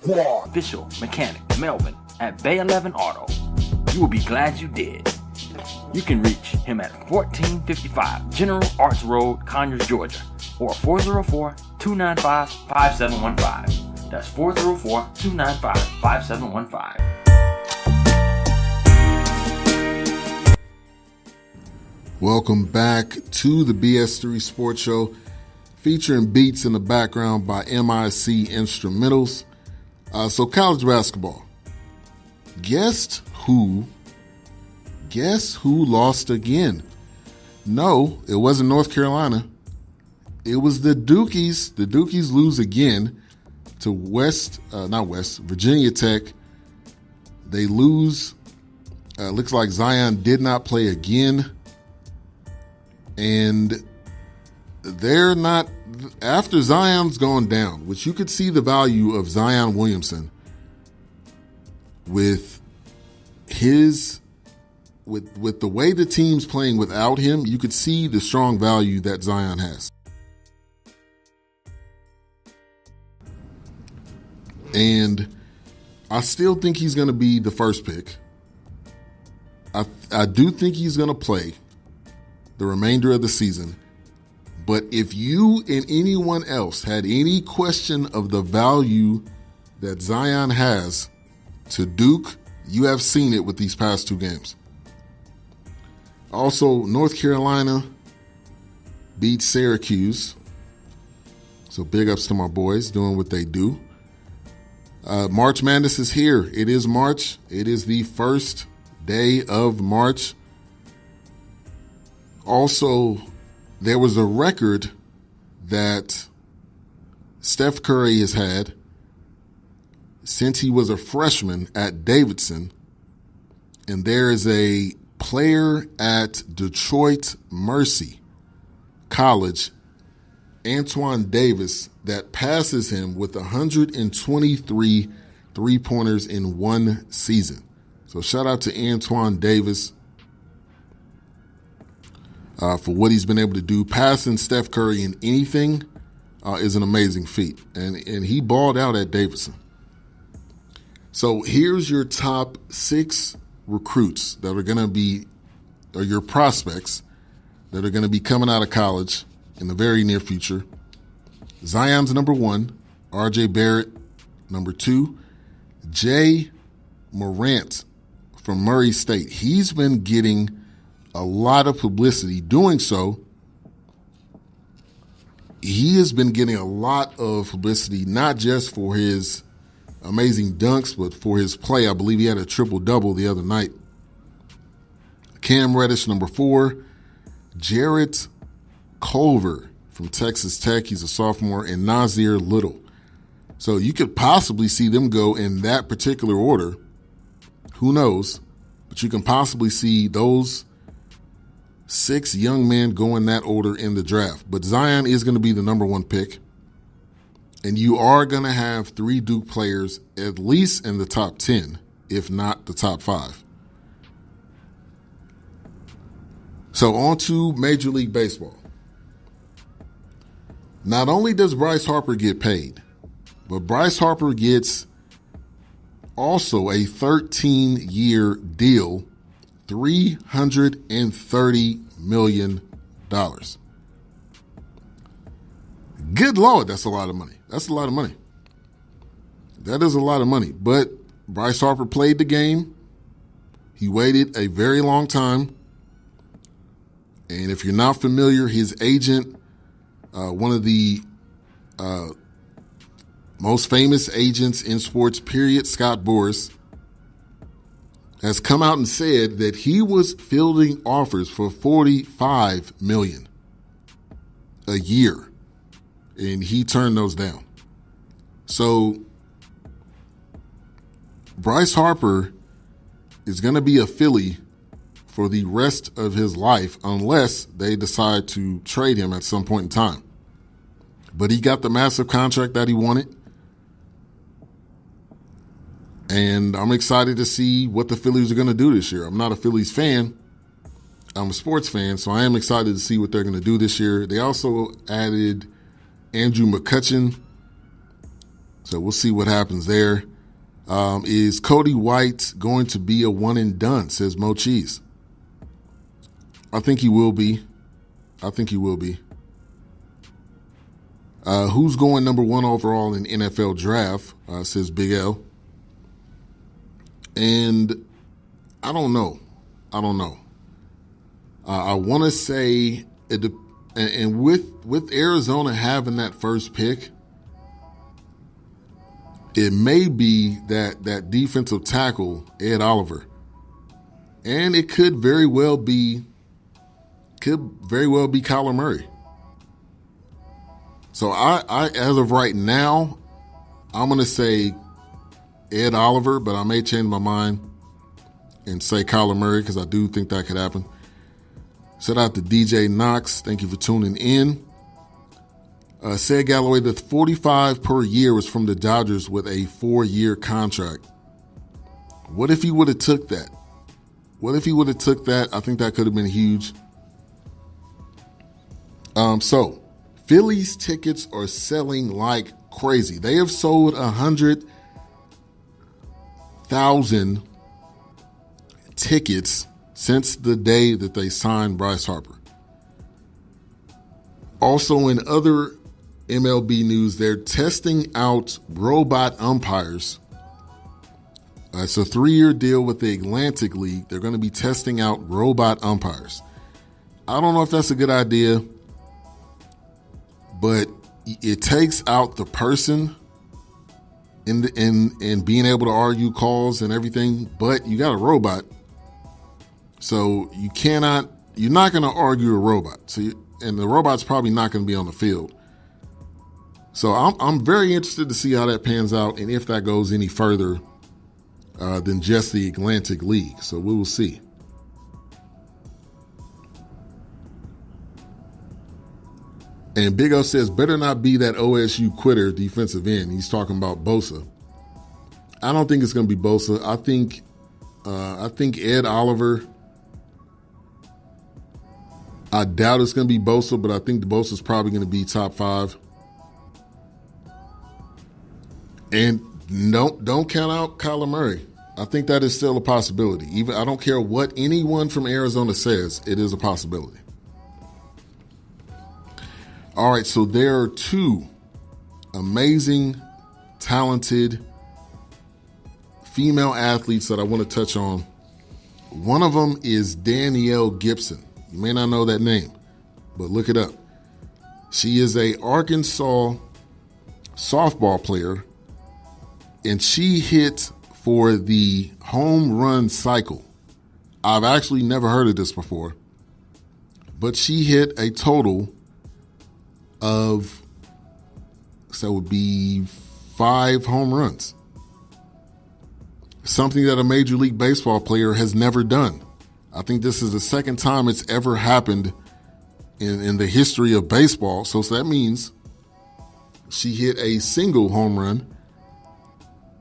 Official mechanic Melvin at Bay 11 Auto. You will be glad you did. You can reach him at 1455 General Arts Road, Conyers, Georgia, or 404-295-5715. That's 404-295-5715. Welcome back to the BS3 Sports Show, featuring beats in the background by MIC Instrumentals. So college basketball. Guess who lost again? No, it wasn't North Carolina. It was the Dukies. The Dukies lose again to Virginia Tech. They lose. Looks like Zion did not play again. And they're not, after Zion's gone down, which you could see the value of Zion Williamson with the way the team's playing without him, you could see the strong value that Zion has. And I still think he's going to be the first pick. I do think he's going to play the remainder of the season. But if you and anyone else had any question of the value that Zion has to Duke, you have seen it with these past two games. Also, North Carolina beat Syracuse. So big ups to my boys doing what they do. March Madness is here. It is March. It is the first day of March. Also, there was a record that Steph Curry has had since he was a freshman at Davidson. And there is a player at Detroit Mercy College, Antoine Davis, that passes him with 123 three-pointers in one season. So shout out to Antoine Davis for what he's been able to do. Passing Steph Curry in anything is an amazing feat. And he balled out at Davidson. So here's your top 6 recruits that are going to be, or your prospects that are going to be coming out of college in the very near future. Zion's number 1, RJ Barrett number 2, Jay Morant from Murray State. He's been getting a lot of publicity doing so. He has been getting a lot of publicity, not just for his amazing dunks, but for his play. I believe he had a triple-double the other night. Cam Reddish, number 4. Jarrett Culver from Texas Tech. He's a sophomore. And Nasir Little. So you could possibly see them go in that particular order. Who knows? But you can possibly see those 6 young men go in that order in the draft. But Zion is going to be the number 1 pick. And you are going to have 3 Duke players at least in the top 10, if not the top 5. So on to Major League Baseball. Not only does Bryce Harper get paid, but Bryce Harper gets also a 13-year deal, $330 million. Good Lord, that's a lot of money. That's a lot of money. That is a lot of money. But Bryce Harper played the game. He waited a very long time. And if you're not familiar, his agent, one of the most famous agents in sports, period, Scott Boras, has come out and said that he was fielding offers for $45 million a year, and he turned those down. So Bryce Harper is going to be a Philly for the rest of his life unless they decide to trade him at some point in time. But he got the massive contract that he wanted. And I'm excited to see what the Phillies are going to do this year. I'm not a Phillies fan. I'm a sports fan, so I am excited to see what they're going to do this year. They also added Andrew McCutchen So we'll see what happens there. Is Cody White going to be a one and done, says Mo Cheese. I think he will be. Who's going number 1 overall in NFL draft, says Big L. And I don't know. I want to say, and with Arizona having that first pick, it may be that defensive tackle, Ed Oliver. And it could very well be Kyler Murray. So I as of right now, I'm going to say Ed Oliver, but I may change my mind and say Kyler Murray because I do think that could happen. Shout out to DJ Knox. Thank you for tuning in. Said Galloway, the 45 per year was from the Dodgers with a 4-year contract. What if he would have took that? I think that could have been huge. So Phillies tickets are selling like crazy. They have sold 100,000 tickets since the day that they signed Bryce Harper. Also in other MLB news, they're testing out robot umpires. It's a 3-year deal with the Atlantic League. They're going to be testing out robot umpires. I don't know if that's a good idea, but it takes out the person in being able to argue calls and everything, but you got a robot. So you're not going to argue a robot. And the robot's probably not going to be on the field. So I'm very interested to see how that pans out and if that goes any further than just the Atlantic League. So we will see. And Big O says, better not be that OSU quitter defensive end. He's talking about Bosa. I don't think it's going to be Bosa. I think Ed Oliver. I doubt it's going to be Bosa, but I think the Bosa is probably going to be top 5. And don't count out Kyler Murray. I think that is still a possibility. Even I don't care what anyone from Arizona says, it is a possibility. All right, so there are 2 amazing, talented female athletes that I want to touch on. One of them is Danielle Gibson. You may not know that name, but look it up. She is a Arkansas softball player, and she hit for the home run cycle. I've actually never heard of this before, but she hit a total of, so it would be 5 home runs. Something that a Major League Baseball player has never done. I think this is the second time it's ever happened in the history of baseball. So that means she hit a single home run.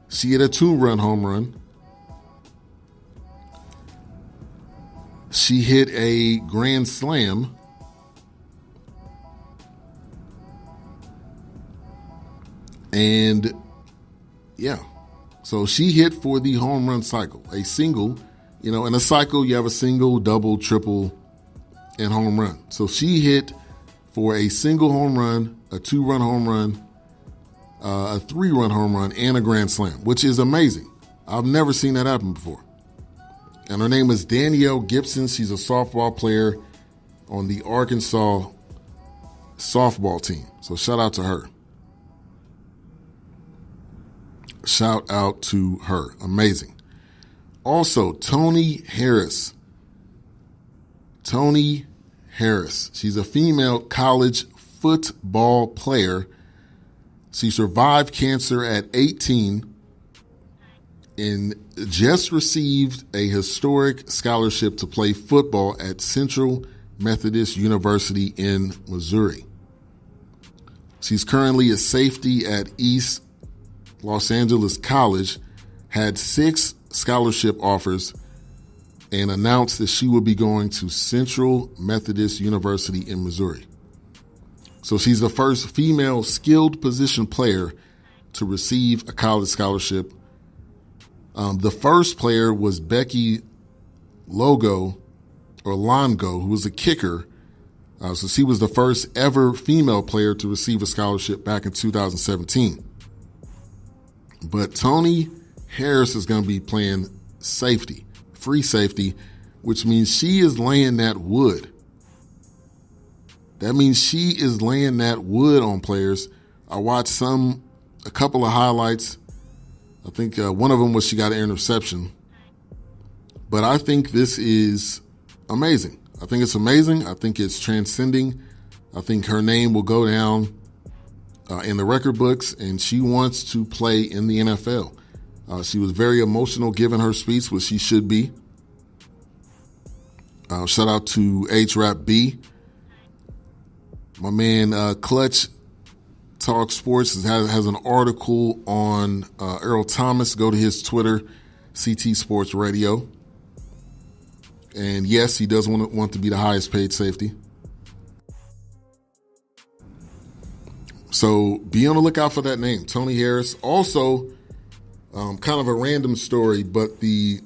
She hit a 2-run home run. She hit a grand slam. And yeah, so she hit for the home run cycle, a single. In a cycle, you have a single, double, triple, and home run. So she hit for a single home run, a 2-run home run, a 3-run home run, and a grand slam, which is amazing. I've never seen that happen before. And her name is Danielle Gibson. She's a softball player on the Arkansas softball team. So shout out to her. Shout out to her. Amazing. Also, Tony Harris. Tony Harris. She's a female college football player. She survived cancer at 18 and just received a historic scholarship to play football at Central Methodist University in Missouri. She's currently a safety at East Los Angeles College, had 6 scholarship offers, and announced that she will be going to Central Methodist University in Missouri. So she's the first female skilled position player to receive a college scholarship. The first player was Becky Longo, who was a kicker. So she was the first ever female player to receive a scholarship back in 2017. But Tony Harris is going to be playing safety, free safety, which means she is laying that wood. That means she is laying that wood on players. I watched a couple of highlights. I think one of them was she got an interception. But I think this is amazing. I think it's amazing. I think it's transcending. I think her name will go down in the record books, and she wants to play in the NFL. She was very emotional giving her speech, which she should be. Shout out to H-Rap B. My man Clutch Talk Sports has an article on Earl Thomas. Go to his Twitter, CT Sports Radio. And yes, he does want to be the highest paid safety. So be on the lookout for that name, Tony Harris. Also, kind of a random story, but the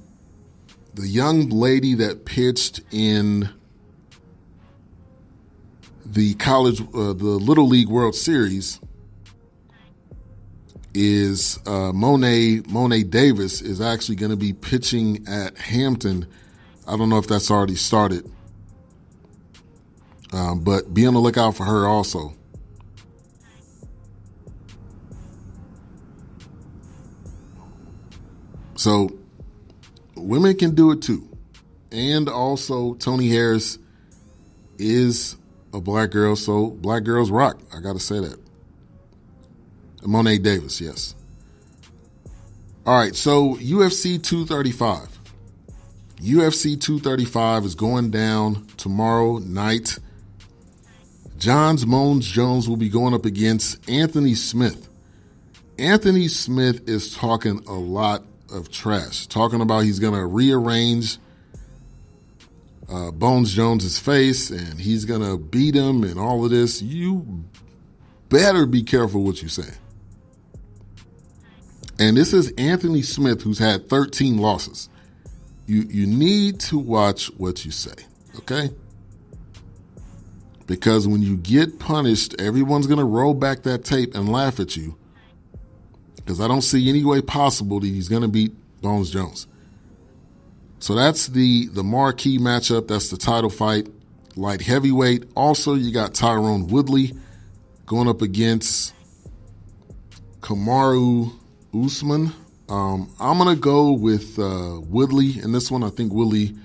young lady that pitched in the Little League World Series is Monet Davis is actually going to be pitching at Hampton. I don't know if that's already started, but be on the lookout for her also. So women can do it too. And also Tony Harris is a black girl, so black girls rock. I got to say that. Monet Davis, yes. All right, so UFC 235. UFC 235 is going down tomorrow night. John Bones Jones will be going up against Anthony Smith. Anthony Smith is talking a lot of trash, talking about he's going to rearrange Bones Jones's face and he's going to beat him and all of this. You better be careful what you say. And this is Anthony Smith, who's had 13 losses. You need to watch what you say, okay? Because when you get punished, everyone's going to roll back that tape and laugh at you. Because I don't see any way possible that he's going to beat Bones Jones. So that's the marquee matchup. That's the title fight, light heavyweight. Also, you got Tyrone Woodley going up against Kamaru Usman. I'm going to go with Woodley in this one. I think Woodley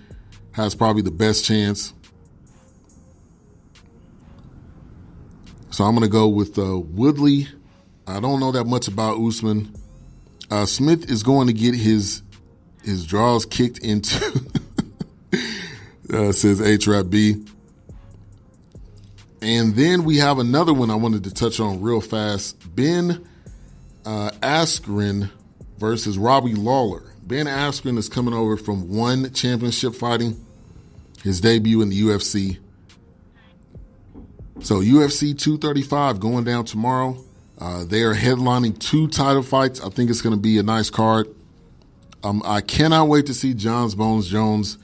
has probably the best chance. So I'm going to go with Woodley. I don't know that much about Usman. Smith is going to get his draws kicked into, says H-Rap B. And then we have another one I wanted to touch on real fast. Ben Askren versus Robbie Lawler. Ben Askren is coming over from One Championship Fighting, his debut in the UFC. So UFC 235 going down tomorrow. They are headlining 2 title fights. I think it's going to be a nice card. I cannot wait to see John Bones Jones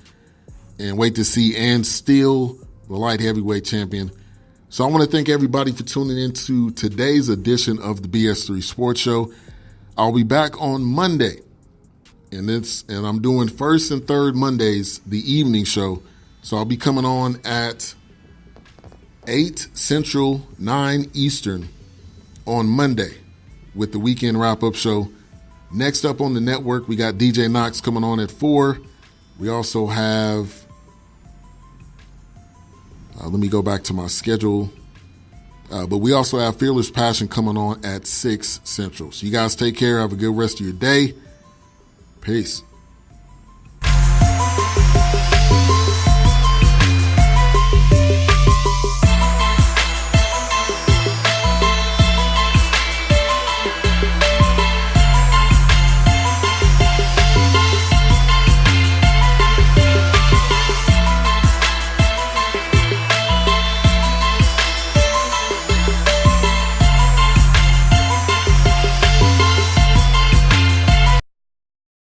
and wait to see and still the light heavyweight champion. So I want to thank everybody for tuning in to today's edition of the BS3 Sports Show. I'll be back on Monday, and I'm doing first and third Mondays, the evening show. So I'll be coming on at 8 Central, 9 Eastern on Monday with the weekend wrap-up show. Next up on the network, we got DJ Knox coming on at 4. We also have, let me go back to my schedule. But we also have Fearless Passion coming on at 6 Central. So you guys take care. Have a good rest of your day. Peace.